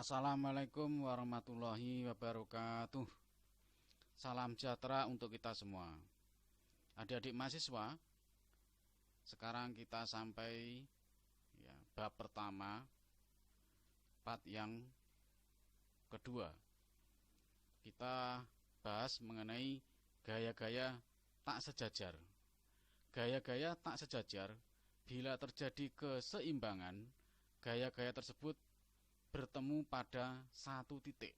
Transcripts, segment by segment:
Assalamualaikum warahmatullahi wabarakatuh. Salam sejahtera untuk kita semua. Adik-adik mahasiswa, sekarang kita sampai bab pertama, part yang kedua. Kita bahas mengenai gaya-gaya tak sejajar. Gaya-gaya tak sejajar, bila terjadi keseimbangan, gaya-gaya tersebut bertemu pada satu titik.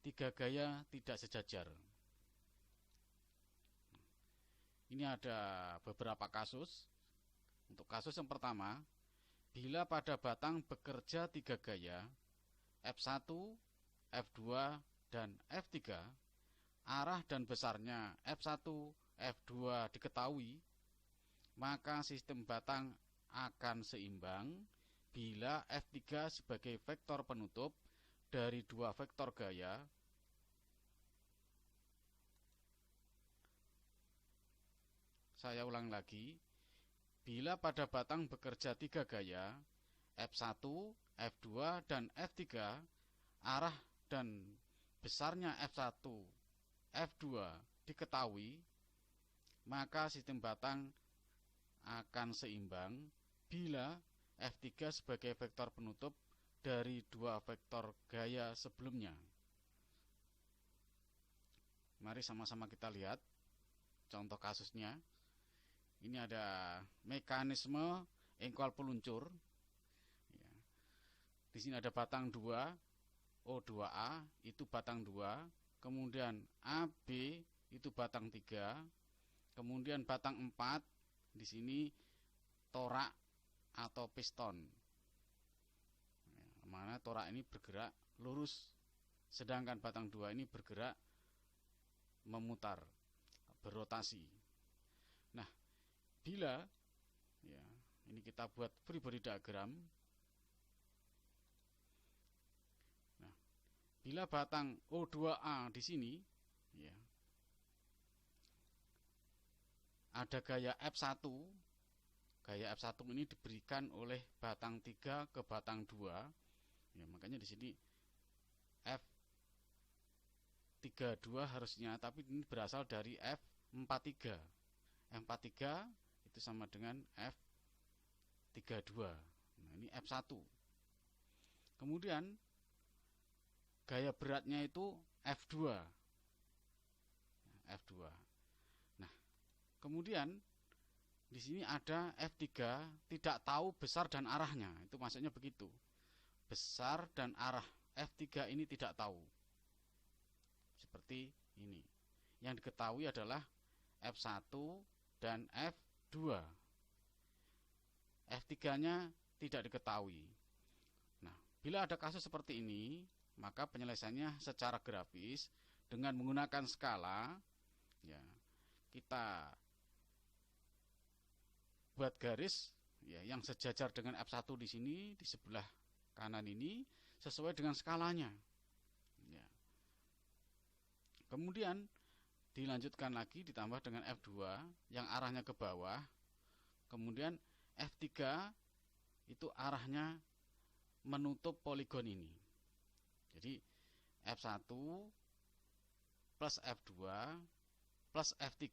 Tiga gaya tidak sejajar. Ini ada beberapa kasus. Untuk kasus yang pertama, bila pada batang bekerja tiga gaya, F1, F2, dan F3, arah dan besarnya F1, F2 diketahui, maka sistem batang akan seimbang bila F3 sebagai vektor penutup dari dua vektor gaya Saya ulang lagi, bila pada batang bekerja tiga gaya, F1, F2, dan F3, arah dan besarnya F1, F2 diketahui, maka sistem batang akan seimbang bila F3 sebagai vektor penutup dari dua vektor gaya sebelumnya. Mari sama-sama kita lihat contoh kasusnya. Ini ada mekanisme engkol peluncur. Di sini ada batang 2, O2A itu batang 2, kemudian AB itu batang 3, kemudian batang 4 di sini torak atau piston. Mana torak ini bergerak lurus, sedangkan batang 2 ini bergerak memutar, berrotasi. Nah, bila ini kita buat free body diagram. Nah, bila batang O2A di sini ada gaya F1. Gaya F1 ini diberikan oleh batang 3 ke batang 2. Makanya di sini F32 harusnya, tapi ini berasal dari F43. F43 itu sama dengan F32. Nah, ini F1. Kemudian gaya beratnya itu F2. F2. Nah, kemudian di sini ada F3 tidak tahu besar dan arahnya. Itu maksudnya begitu. Besar dan arah F3 ini tidak tahu. Seperti ini. Yang diketahui adalah F1 dan F2. F3-nya tidak diketahui. Nah, bila ada kasus seperti ini, maka penyelesaiannya secara grafis dengan menggunakan skala. Kita buat garis yang sejajar dengan F1 di sini, di sebelah kanan ini, sesuai dengan skalanya. Kemudian dilanjutkan lagi ditambah dengan F2 yang arahnya ke bawah. Kemudian F3 itu arahnya menutup poligon ini. Jadi F1 plus F2 plus F3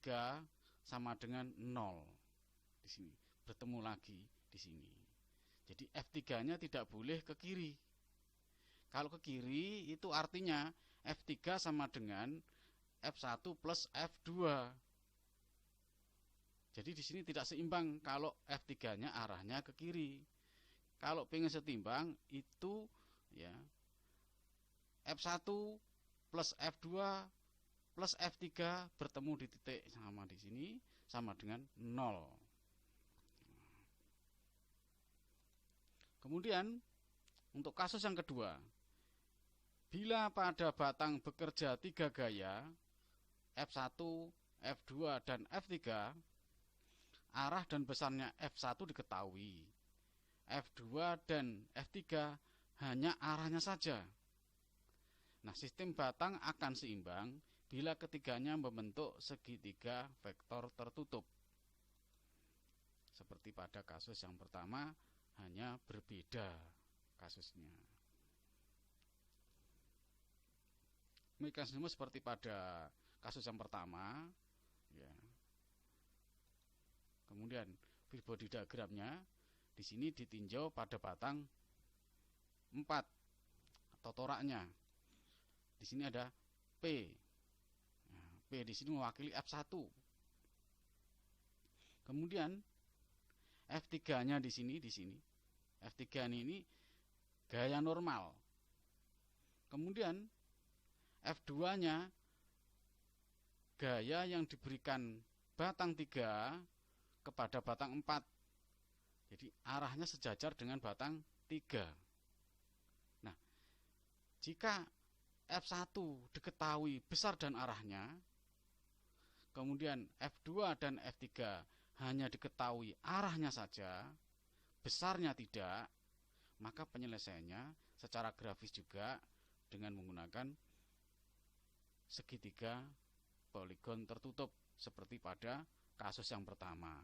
sama dengan 0. Di sini bertemu lagi di sini. Jadi F3-nya tidak boleh ke kiri. Kalau ke kiri itu artinya F3 sama dengan F1 plus F2. Jadi di sini tidak seimbang kalau F3-nya arahnya ke kiri. Kalau pengen setimbang itu F1 plus F2 plus F3 bertemu di titik sama di sini sama dengan 0. Kemudian untuk kasus yang kedua, bila pada batang bekerja tiga gaya F1, F2, dan F3, arah dan besarnya F1 diketahui. F2 dan F3 hanya arahnya saja. Nah, sistem batang akan seimbang bila ketiganya membentuk segitiga vektor tertutup. Seperti pada kasus yang pertama, hanya berbeda kasusnya. Mekanisme seperti pada kasus yang pertama, ya. Kemudian free body diagramnya di sini ditinjau pada batang 4 atau toraknya. Di sini ada P. Nah, P di sini mewakili F1. Kemudian F3-nya di sini. F3 ini gaya normal. Kemudian F2-nya gaya yang diberikan batang 3 kepada batang 4. Jadi arahnya sejajar dengan batang 3. Nah, jika F1 diketahui besar dan arahnya, kemudian F2 dan F3 hanya diketahui arahnya saja, besarnya tidak, maka penyelesaiannya secara grafis juga dengan menggunakan segitiga poligon tertutup seperti pada kasus yang pertama,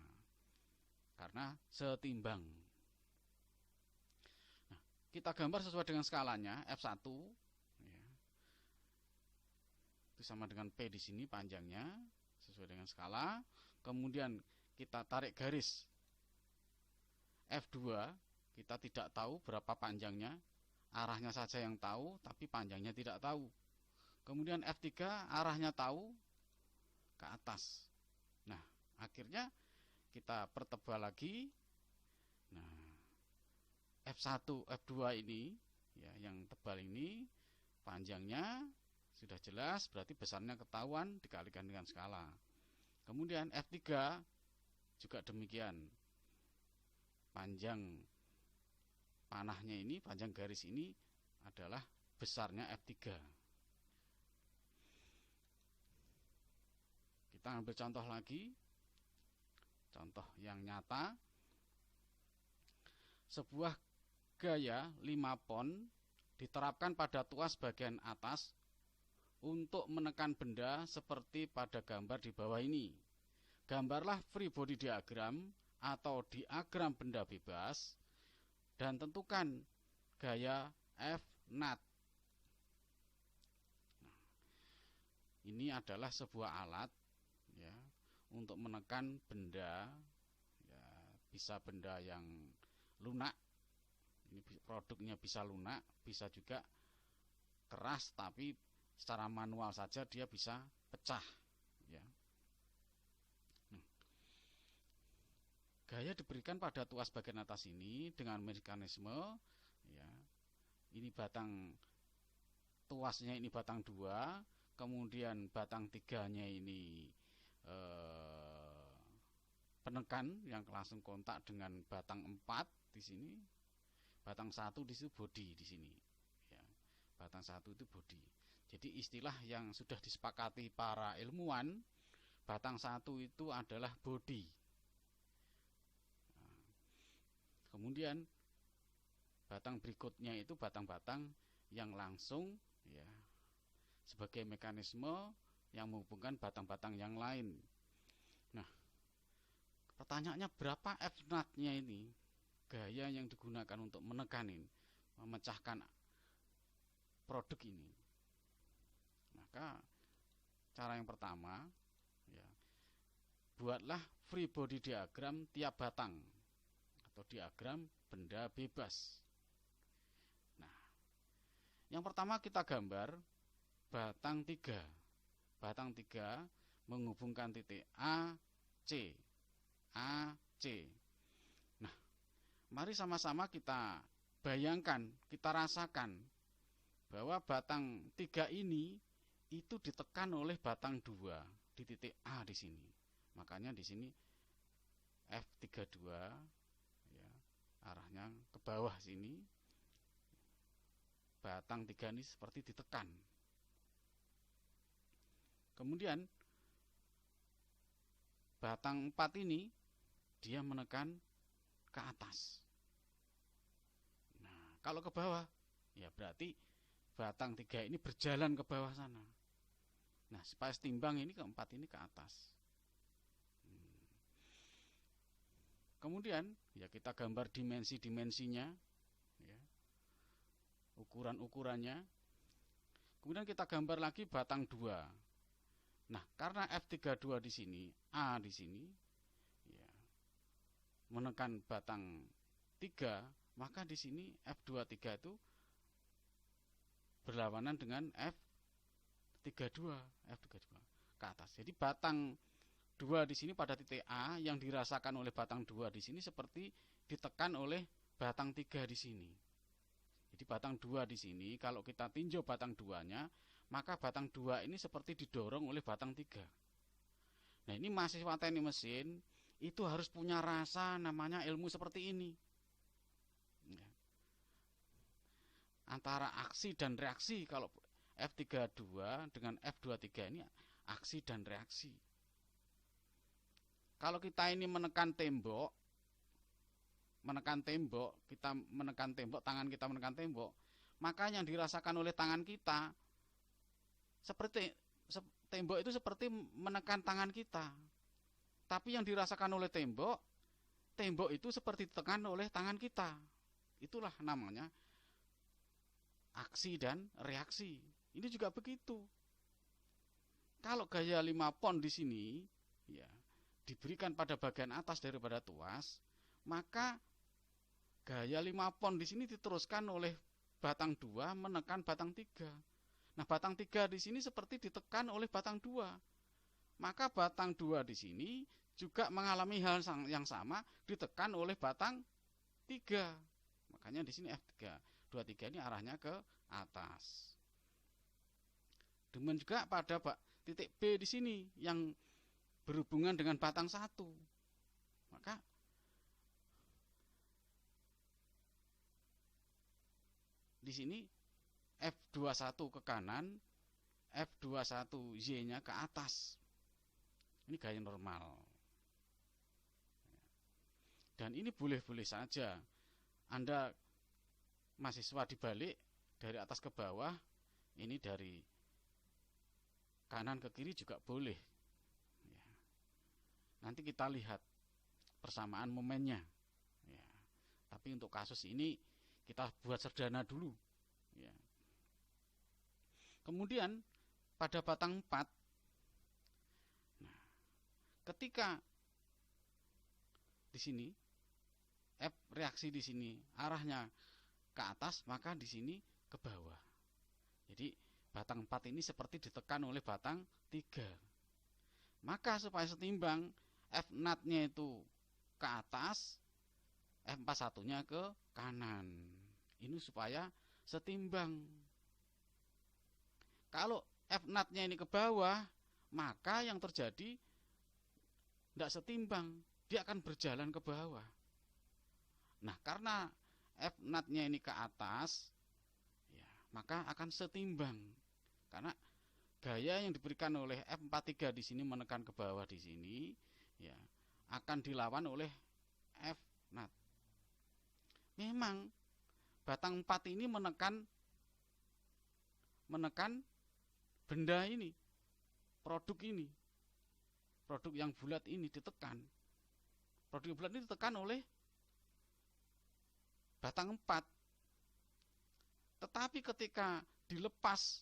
karena setimbang. Nah, kita gambar sesuai dengan skalanya F1, ya. Itu sama dengan P di sini panjangnya sesuai dengan skala. Kemudian kita tarik garis F2, kita tidak tahu berapa panjangnya, arahnya saja yang tahu, tapi panjangnya tidak tahu. Kemudian F3 arahnya tahu, ke atas. Nah, akhirnya kita pertebal lagi. Nah, F1, F2 ini, ya, yang tebal ini, panjangnya sudah jelas, berarti besarnya ketahuan, dikalikan dengan skala. Kemudian F3 juga demikian. Panjang panahnya ini, panjang garis ini adalah besarnya F3. Kita ambil contoh lagi, contoh yang nyata. Sebuah gaya 5 pon diterapkan pada tuas bagian atas untuk menekan benda seperti pada gambar di bawah ini. Gambarlah free body diagram atau diagram benda bebas dan tentukan gaya F-nut. Nah, ini adalah sebuah alat, ya, untuk menekan benda, ya, bisa benda yang lunak, ini produknya bisa lunak, bisa juga keras tapi secara manual saja dia bisa pecah, ya. Gaya diberikan pada tuas bagian atas ini dengan mekanisme, ya, ini batang tuasnya ini batang 2, kemudian batang 3-nya ini penekan yang langsung kontak dengan batang 4 di sini, batang 1 di situ body di sini, ya. Batang 1 itu body. Jadi istilah yang sudah disepakati para ilmuwan, batang 1 itu adalah body. Nah, kemudian batang berikutnya itu batang-batang yang langsung, ya, sebagai mekanisme yang menghubungkan batang-batang yang lain. Nah, pertanyaannya berapa F-nut-nya ini, gaya yang digunakan untuk menekan ini, memecahkan produk ini. Maka cara yang pertama, ya, buatlah free body diagram tiap batang atau diagram benda bebas. Nah, yang pertama kita gambar batang 3. Batang 3 menghubungkan titik A, C. A, C. Nah, mari sama-sama kita bayangkan, kita rasakan bahwa batang 3 ini itu ditekan oleh batang 2 di titik A di sini. Makanya di sini F32, ya, arahnya ke bawah sini. Batang 3 ini seperti ditekan. Kemudian batang 4 ini dia menekan ke atas. Nah, kalau ke bawah, ya berarti batang 3 ini berjalan ke bawah sana. Nah, supaya setimbang ini ke 4 ini ke atas. Kemudian ya kita gambar dimensi-dimensinya, ya, ukuran-ukurannya. Kemudian kita gambar lagi batang 2. Nah, karena F32 di sini, A di sini, ya, menekan batang 3, maka di sini F23 itu berlawanan dengan F32 ke atas. Jadi batang 2 di sini pada titik A yang dirasakan oleh batang 2 di sini seperti ditekan oleh batang 3 di sini. Jadi batang 2 di sini kalau kita tinjau batang 2-nya, maka batang 2 ini seperti didorong oleh batang 3. Nah, ini mahasiswa teknik mesin itu harus punya rasa namanya ilmu seperti ini. Ya. Antara aksi dan reaksi, kalau F32 dengan F23 ini aksi dan reaksi. Kalau kita ini menekan tembok, kita menekan tembok, tangan kita menekan tembok, maka yang dirasakan oleh tangan kita seperti tembok itu seperti menekan tangan kita. Tapi yang dirasakan oleh tembok itu seperti ditekan oleh tangan kita. Itulah namanya aksi dan reaksi. Ini juga begitu. Kalau gaya 5 pon di sini, ya, diberikan pada bagian atas daripada tuas, maka gaya 5 pon di sini diteruskan oleh batang 2 menekan batang 3. Nah, batang 3 di sini seperti ditekan oleh batang 2. Maka batang 2 di sini juga mengalami hal yang sama, ditekan oleh batang 3. Makanya di sini F23 ini arahnya ke atas. Demikian juga pada titik B di sini yang berhubungan dengan batang 1. Maka di sini F21 ke kanan, F21Y-nya ke atas. Ini gaya normal. Dan ini boleh-boleh saja. Anda mahasiswa dibalik dari atas ke bawah, ini dari kanan ke kiri juga boleh. Ya. Nanti kita lihat persamaan momennya. Ya. Tapi untuk kasus ini kita buat sederhana dulu. Ya. Kemudian pada batang 4, nah, ketika di sini F reaksi di sini arahnya ke atas, maka di sini ke bawah. Jadi batang 4 ini seperti ditekan oleh batang 3. Maka supaya setimbang, F0-nya itu ke atas, F41-nya ke kanan. Ini supaya setimbang. Kalau F0-nya ini ke bawah, maka yang terjadi tidak setimbang, dia akan berjalan ke bawah. Nah, karena F0-nya ini ke atas, ya, maka akan setimbang. Karena gaya yang diberikan oleh F43 di sini menekan ke bawah di sini, ya, akan dilawan oleh F0. Memang batang 4 ini menekan benda ini, produk yang bulat ini ditekan. Produk bulat ini ditekan oleh batang 4. Tetapi ketika dilepas,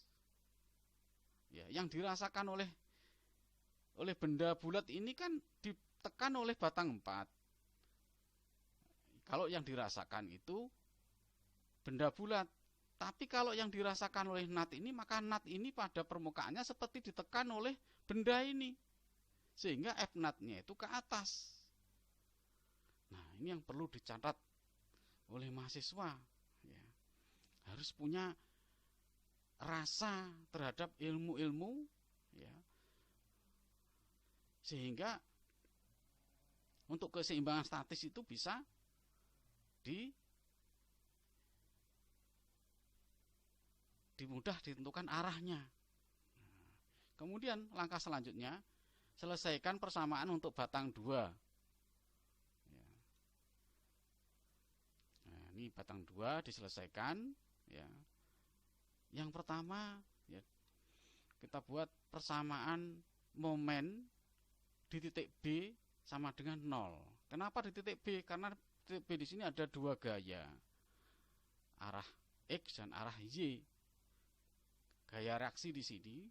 ya, yang dirasakan oleh benda bulat ini kan ditekan oleh batang 4. Kalau yang dirasakan itu benda bulat. Tapi kalau yang dirasakan oleh nat ini, maka nat ini pada permukaannya seperti ditekan oleh benda ini. Sehingga F0-nya itu ke atas. Nah, ini yang perlu dicatat oleh mahasiswa. Ya. Harus punya rasa terhadap ilmu-ilmu, ya, sehingga untuk keseimbangan statis itu bisa dimudah ditentukan arahnya. Kemudian langkah selanjutnya, selesaikan persamaan untuk batang 2. Ya. Nah, ini batang 2 diselesaikan. Ya. Yang pertama, ya, kita buat persamaan momen di titik B sama dengan 0. Kenapa di titik B? Karena titik B di sini ada dua gaya, arah X dan arah Y. Gaya reaksi di sini.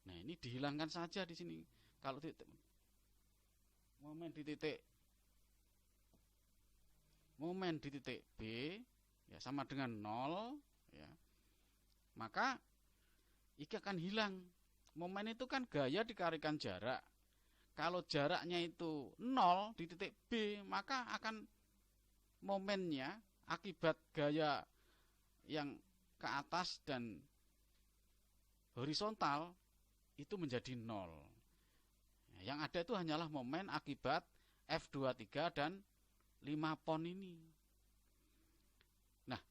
Nah, ini dihilangkan saja di sini. Kalau momen di titik B ya sama dengan 0 ya. Maka ini akan hilang. Momen itu kan gaya dikalikan jarak. Kalau jaraknya itu 0 di titik B, maka akan momennya akibat gaya yang ke atas dan horizontal itu menjadi 0. Yang ada itu hanyalah momen akibat F23 dan 5 pon ini. Nah,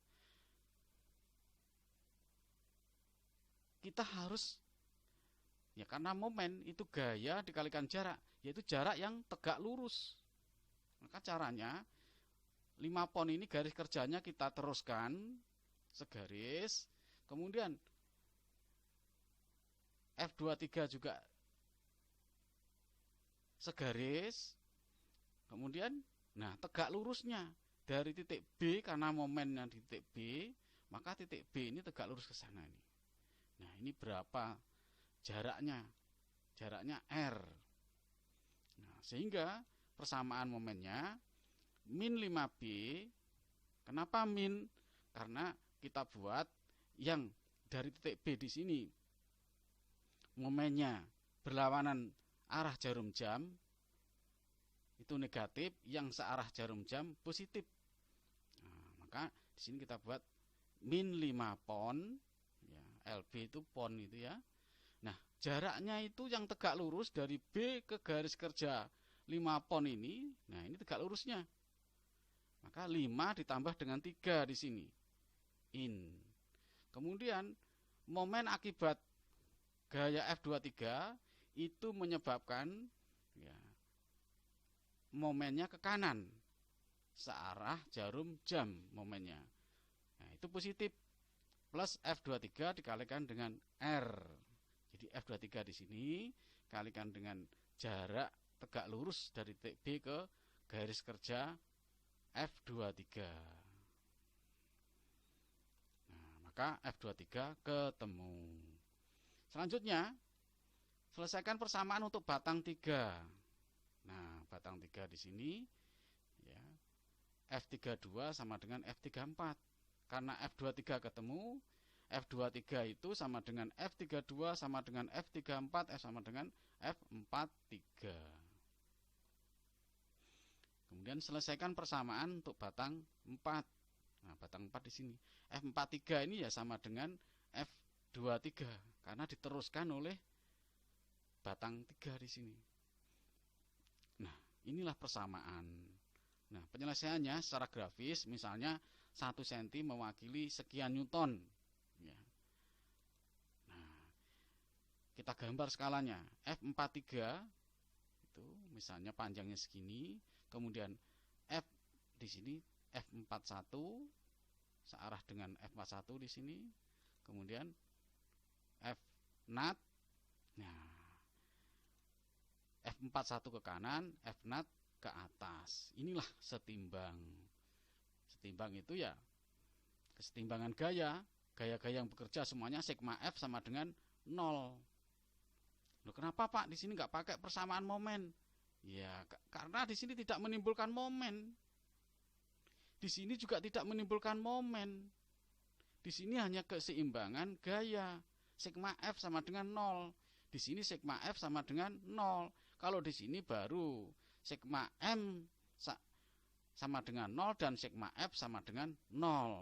kita harus ya, karena momen itu gaya dikalikan jarak, yaitu jarak yang tegak lurus. Maka caranya 5 pon ini garis kerjanya kita teruskan segaris, kemudian F23 juga segaris, kemudian nah tegak lurusnya dari titik B, karena momennya di titik B, maka titik B ini tegak lurus ke sana ini. Nah, ini berapa jaraknya? Jaraknya R. Nah, sehingga persamaan momennya min 5B. Kenapa min? Karena kita buat yang dari titik B di sini momennya berlawanan arah jarum jam itu negatif, yang searah jarum jam positif. Nah, maka di sini kita buat min 5 pon ya, LB itu pon itu ya. Nah, jaraknya itu yang tegak lurus dari B ke garis kerja 5 pon ini. Nah, ini tegak lurusnya. Maka 5 ditambah dengan 3 di sini. In. Kemudian momen akibat gaya F23 itu menyebabkan ya, momennya ke kanan, searah jarum jam momennya. Nah, itu positif, plus F23 dikalikan dengan R. Jadi F23 di sini kalikan dengan jarak tegak lurus dari titik B ke garis kerja F23. Nah, maka F23 ketemu. Selanjutnya, selesaikan persamaan untuk batang 3. Nah, batang 3 di sini ya, F32 sama dengan F34. Karena F23 ketemu, F23 itu sama dengan F32 sama dengan F34, F sama dengan F43. Kemudian selesaikan persamaan untuk batang 4. Nah, batang 4 di sini. F43 ini ya sama dengan F23 karena diteruskan oleh batang 3 di sini. Nah, inilah persamaan. Nah, penyelesaiannya secara grafis, misalnya 1 cm mewakili sekian newton. Ya. Nah, kita gambar skalanya. F43 itu misalnya panjangnya segini, kemudian F di sini F41 searah dengan F41 di sini, kemudian F nat. Nah, F41 ke kanan, F nat ke atas. Inilah setimbang. Setimbang itu ya kesetimbangan gaya. Gaya-gaya yang bekerja semuanya sigma F sama dengan 0. Loh, kenapa Pak di sini nggak pakai persamaan momen? Ya, karena di sini tidak menimbulkan momen. Di sini juga tidak menimbulkan momen. Di sini hanya keseimbangan gaya. Sigma F sama dengan 0. Di sini sigma F sama dengan 0. Kalau di sini baru sigma M sama dengan 0 dan sigma F sama dengan 0.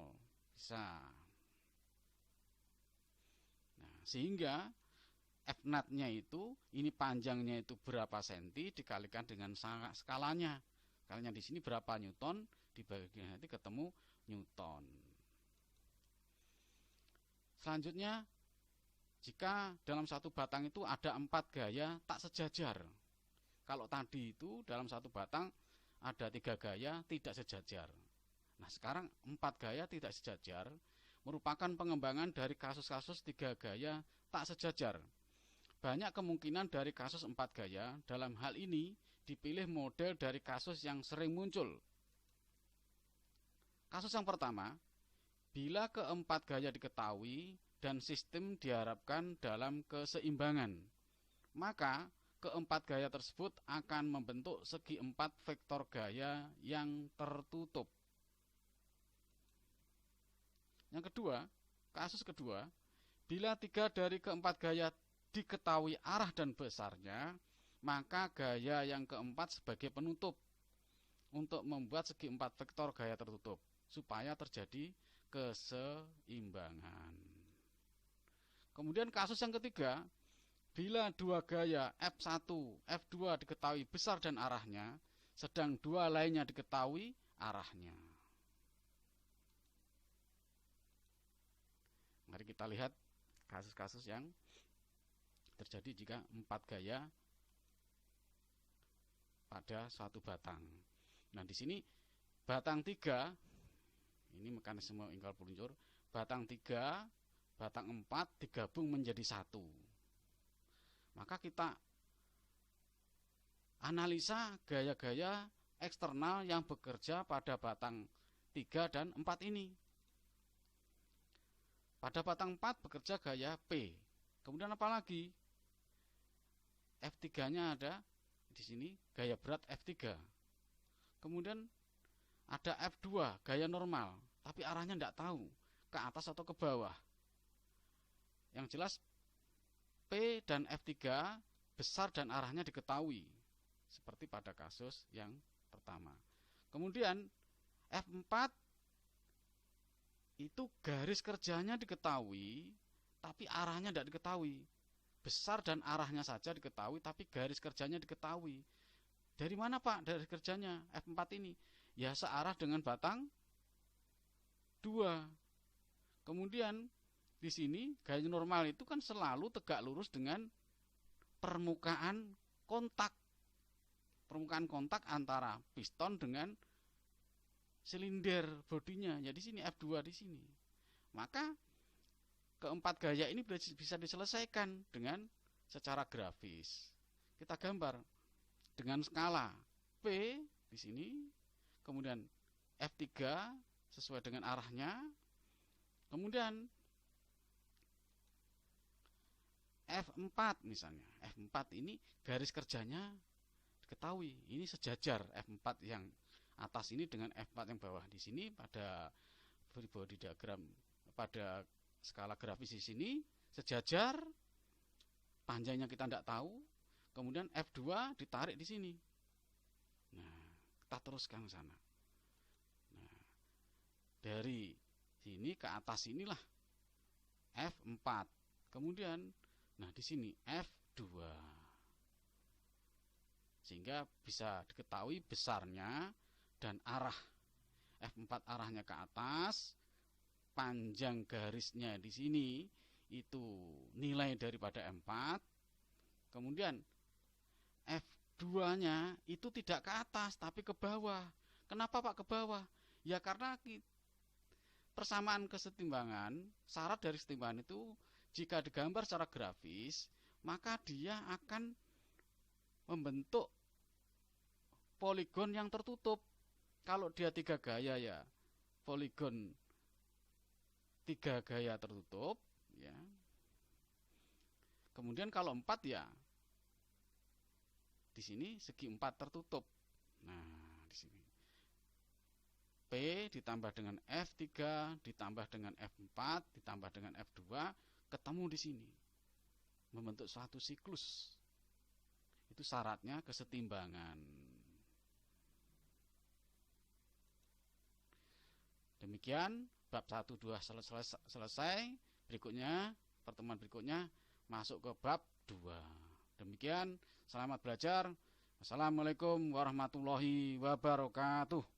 Bisa. Nah, sehingga F nat-nya itu, ini panjangnya itu berapa senti dikalikan dengan skalanya. Skalanya di sini berapa newton, dibagi nanti ketemu newton. Selanjutnya, jika dalam satu batang itu ada 4 gaya tak sejajar. Kalau tadi itu dalam satu batang ada 3 gaya tidak sejajar. Nah, sekarang 4 gaya tidak sejajar merupakan pengembangan dari kasus-kasus 3 gaya tak sejajar. Banyak kemungkinan dari kasus 4 gaya. Dalam hal ini dipilih model dari kasus yang sering muncul. Kasus yang pertama, bila keempat gaya diketahui dan sistem diharapkan dalam keseimbangan, maka keempat gaya tersebut akan membentuk segi empat vektor gaya yang tertutup. Yang kedua, kasus kedua, bila tiga dari keempat gaya diketahui arah dan besarnya, maka gaya yang keempat sebagai penutup untuk membuat segi empat vektor gaya tertutup supaya terjadi keseimbangan. Kemudian kasus yang ketiga, bila dua gaya F1, F2 diketahui besar dan arahnya, sedang dua lainnya diketahui arahnya. Mari kita lihat kasus-kasus yang terjadi jika empat gaya pada suatu batang. Nah, di sini batang 3, ini mekanisme ingkar peluncur, batang 3, batang 4 digabung menjadi satu. Maka kita analisa gaya-gaya eksternal yang bekerja pada batang 3 dan 4 ini. Pada batang 4 bekerja gaya P. Kemudian apa lagi? F3-nya ada di sini, gaya berat F3. Kemudian ada F2, gaya normal, tapi arahnya tidak tahu, ke atas atau ke bawah. Yang jelas P dan F3 besar dan arahnya diketahui, seperti pada kasus yang pertama. Kemudian F4 itu garis kerjanya diketahui, tapi arahnya tidak diketahui. Besar dan arahnya saja diketahui, tapi garis kerjanya diketahui. Dari mana Pak garis kerjanya F4 ini? Ya searah dengan batang 2. Kemudian di sini gaya normal itu kan selalu tegak lurus dengan permukaan kontak. Permukaan kontak antara piston dengan silinder bodinya. Ya di sini F2 di sini. Maka keempat gaya ini bisa diselesaikan dengan secara grafis. Kita gambar dengan skala P di sini, kemudian F3 sesuai dengan arahnya, kemudian F4 misalnya. F4 ini garis kerjanya diketahui, ini sejajar F4 yang atas ini dengan F4 yang bawah. Di sini pada free body diagram, pada skala grafis di sini sejajar, panjangnya kita tidak tahu. Kemudian F2 ditarik di sini. Nah, kita teruskan ke sana. Nah, dari sini ke atas inilah F4. Kemudian, nah di sini F2. Sehingga bisa diketahui besarnya dan arah. F4 arahnya ke atas, panjang garisnya di sini itu nilai daripada M4. Kemudian F2-nya itu tidak ke atas tapi ke bawah. Kenapa Pak ke bawah? Ya karena persamaan kesetimbangan, syarat dari kesetimbangan itu jika digambar secara grafis, maka dia akan membentuk poligon yang tertutup. Kalau dia 3 gaya ya poligon 3 gaya tertutup ya. Kemudian kalau 4 ya di sini segi 4 tertutup. Nah, di sini P ditambah dengan F3 ditambah dengan F4 ditambah dengan F2 ketemu di sini. Membentuk suatu siklus. Itu syaratnya kesetimbangan. Demikian bab 1 2 selesai. Berikutnya, pertemuan berikutnya masuk ke bab 2. Demikian, selamat belajar. Assalamualaikum warahmatullahi wabarakatuh.